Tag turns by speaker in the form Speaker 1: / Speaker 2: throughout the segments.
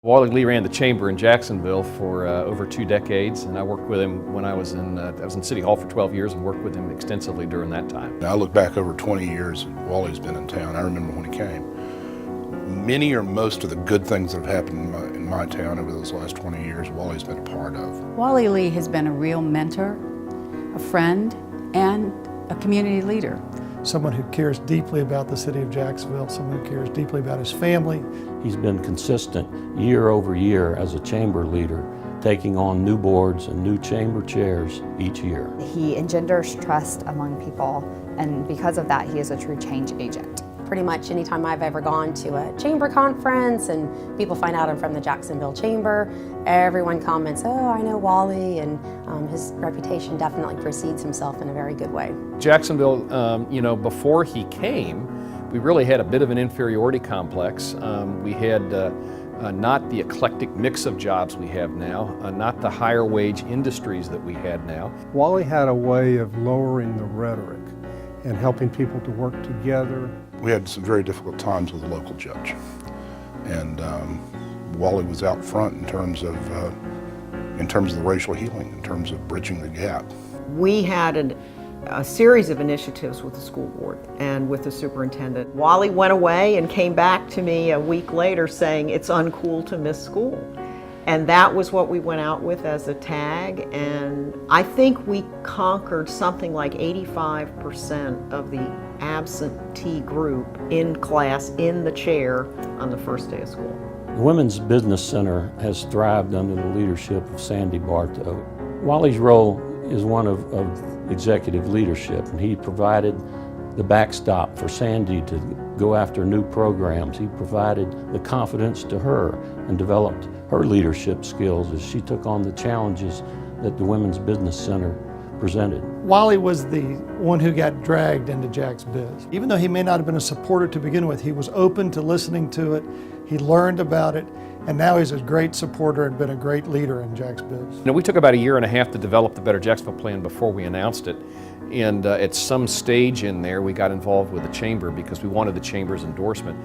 Speaker 1: Wally Lee ran the chamber in Jacksonville for over 2 decades, and I worked with him when I was in City Hall for 12 years and worked with him extensively during that time.
Speaker 2: Now I look back over 20 years and Wally's been in town. I remember when he came. Many or most of the good things that have happened in my town over those last 20 years, Wally's been a part of.
Speaker 3: Wally Lee has been a real mentor, a friend, and a community leader.
Speaker 4: Someone who cares deeply about the city of Jacksonville, someone who cares deeply about his family.
Speaker 5: He's been consistent year over year as a chamber leader, taking on new boards and new chamber chairs each year.
Speaker 6: He engenders trust among people, and because of that, he is a true change agent.
Speaker 7: Pretty much anytime I've ever gone to a chamber conference and people find out I'm from the Jacksonville Chamber, everyone comments, "Oh, I know Wally," and his reputation definitely precedes himself in a very good way.
Speaker 1: Jacksonville, before he came, we really had a bit of an inferiority complex. We had not the eclectic mix of jobs we have now, not the higher wage industries that we had now.
Speaker 8: Wally had a way of lowering the rhetoric and helping people to work together.
Speaker 2: We had some very difficult times with the local judge, and Wally was out front in terms of the racial healing, in terms of bridging the gap.
Speaker 9: We had a series of initiatives with the school board and with the superintendent. Wally went away and came back to me a week later saying it's uncool to miss school. And that was what we went out with as a tag, and I think we conquered something like 85% of the absentee group in class, in the chair, on the first day of school.
Speaker 5: The Women's Business Center has thrived under the leadership of Sandy Bartow. Wally's role is one of executive leadership, and he provided the backstop for Sandy to go after new programs. He provided the confidence to her and developed her leadership skills as she took on the challenges that the Women's Business Center presented.
Speaker 4: Wally was the one who got dragged into JAX Biz. Even though he may not have been a supporter to begin with, he was open to listening to it, he learned about it, and now he's a great supporter and been a great leader in JAX Biz.
Speaker 1: We took about 1.5 years to develop the Better Jacksonville plan before we announced it. And at some stage in there, we got involved with the chamber because we wanted the chamber's endorsement.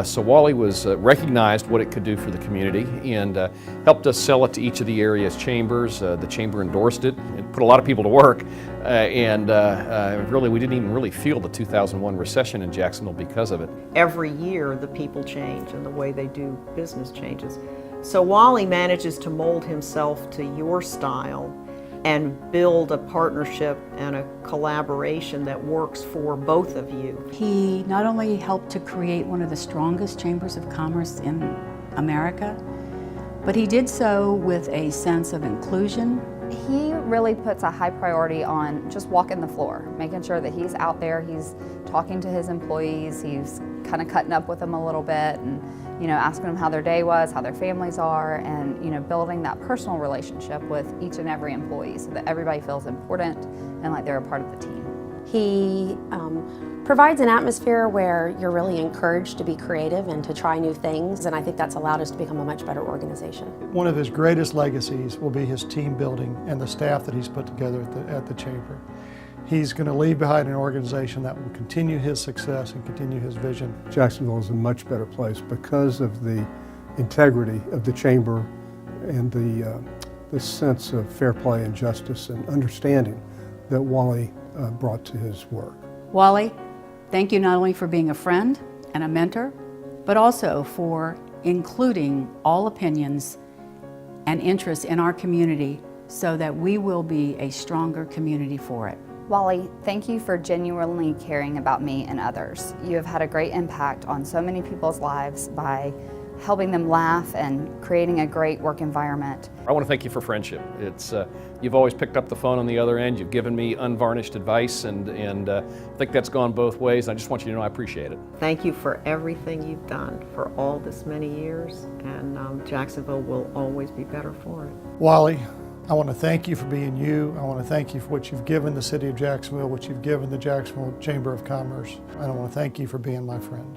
Speaker 1: So Wally recognized what it could do for the community and helped us sell it to each of the area's chambers. The chamber endorsed it and put a lot of people to work. Really, we didn't even really feel the 2001 recession in Jacksonville because of it.
Speaker 9: Every year, the people change and the way they do business changes. So Wally manages to mold himself to your style and build a partnership and a collaboration that works for both of you.
Speaker 3: He not only helped to create one of the strongest chambers of commerce in America, but he did so with a sense of inclusion.
Speaker 6: He really puts a high priority on just walking the floor, making sure that he's out there, he's talking to his employees, he's kind of cutting up with them a little bit, and asking them how their day was, how their families are, and building that personal relationship with each and every employee so that everybody feels important and like they're a part of the team.
Speaker 7: He provides an atmosphere where you're really encouraged to be creative and to try new things, and I think that's allowed us to become a much better organization.
Speaker 4: One of his greatest legacies will be his team building and the staff that he's put together at the chamber. He's going to leave behind an organization that will continue his success and continue his vision.
Speaker 8: Jacksonville is a much better place because of the integrity of the chamber and the sense of fair play and justice and understanding that Wally brought to his work.
Speaker 3: Wally, thank you not only for being a friend and a mentor, but also for including all opinions and interests in our community so that we will be a stronger community for it.
Speaker 6: Wally, thank you for genuinely caring about me and others. You have had a great impact on so many people's lives by helping them laugh and creating a great work environment.
Speaker 1: I want to thank you for friendship. You've always picked up the phone on the other end. You've given me unvarnished advice, and I think that's gone both ways. I just want you to know I appreciate it.
Speaker 9: Thank you for everything you've done for all this many years, and Jacksonville will always be better for it.
Speaker 4: Wally, I want to thank you for being you. I want to thank you for what you've given the city of Jacksonville, what you've given the Jacksonville Chamber of Commerce. And I want to thank you for being my friend.